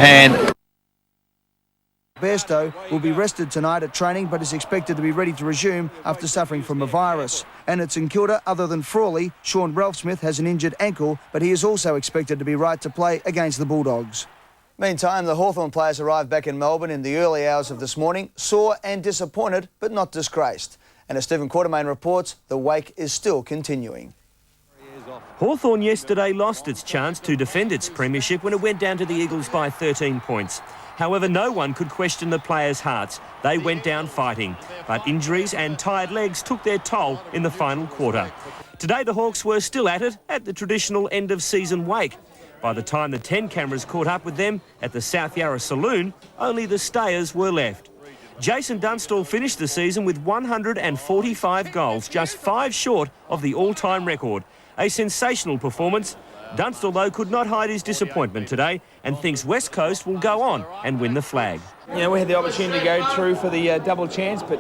hand. Bairstow will be rested tonight at training but is expected to be ready to resume after suffering from a virus. And at St Kilda, other than Frawley, Sean Ralphsmith has an injured ankle, but he is also expected to be right to play against the Bulldogs. Meantime, the Hawthorn players arrived back in Melbourne in the early hours of this morning, sore and disappointed but not disgraced. And as Stephen Quartermain reports, the wake is still continuing. Hawthorn yesterday lost its chance to defend its premiership when it went down to the Eagles by 13 points. However, no one could question the players' hearts. They went down fighting, but injuries and tired legs took their toll in the final quarter. Today, the Hawks were still at it at the traditional end-of-season wake. By the time the 10 cameras caught up with them at the South Yarra Saloon, only the stayers were left. Jason Dunstall finished the season with 145 goals, just 5 short of the all-time record. A sensational performance. Dunstall, though, could not hide his disappointment today and thinks West Coast will go on and win the flag. You know, we had the opportunity to go through for the double chance, but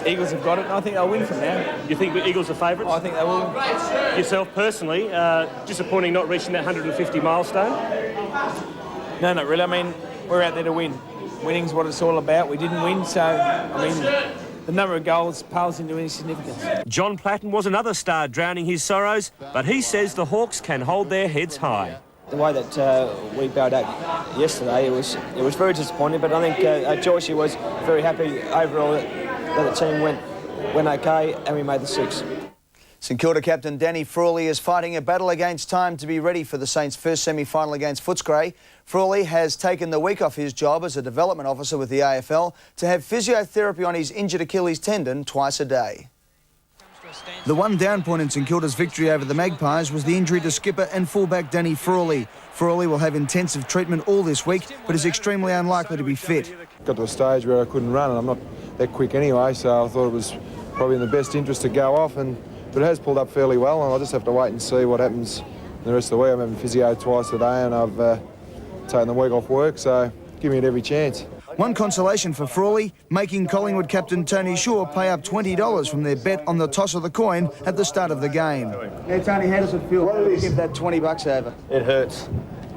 Eagles have got it, and I think they'll win from now. You think the Eagles are favourites? I think they will. Yourself personally, disappointing not reaching that 150 milestone? No, not really. I mean, we're out there to win. Winning's what it's all about. We didn't win, so, I mean, the number of goals pales into any significance. John Platten was another star drowning his sorrows, but he says the Hawks can hold their heads high. The way that we bowed out yesterday, it was very disappointing, but I think Joyce was very happy overall that the team went okay and we made the 6. St Kilda captain Danny Frawley is fighting a battle against time to be ready for the Saints' first semi-final against Footscray. Frawley has taken the week off his job as a development officer with the AFL to have physiotherapy on his injured Achilles tendon twice a day. The one down point in St Kilda's victory over the Magpies was the injury to skipper and fullback Danny Frawley. Frawley will have intensive treatment all this week, but is extremely unlikely to be fit. Got to a stage where I couldn't run, and I'm not that quick anyway, so I thought it was probably in the best interest to go off, but it has pulled up fairly well, and I'll just have to wait and see what happens the rest of the week. I'm having physio twice a day, and I've taken the week off work, so give me it every chance. One consolation for Frawley, making Collingwood captain Tony Shaw pay up $20 from their bet on the toss of the coin at the start of the game. Yeah, Tony, how does it feel to give that $20 over? It hurts.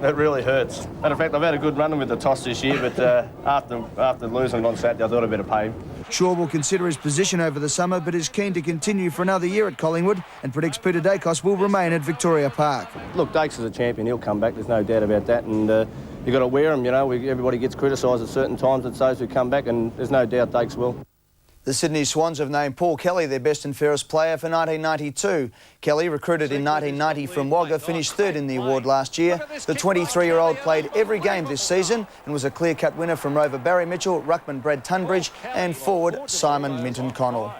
It really hurts. Matter of fact, I've had a good run with the toss this year, but after losing on Saturday, I thought I'd better pay him. Shaw will consider his position over the summer, but is keen to continue for another year at Collingwood and predicts Peter Dacos will remain at Victoria Park. Look, Dakes is a champion. He'll come back. There's no doubt about that. And you've got to wear him, you know. Everybody gets criticised at certain times. It's those who come back, and there's no doubt Dakes will. The Sydney Swans have named Paul Kelly their best and fairest player for 1992. Kelly, recruited in 1990 from Wagga, finished third in the award last year. The 23-year-old played every game this season and was a clear-cut winner from rover Barry Mitchell, ruckman Brad Tunbridge and forward Simon Minton-Connell.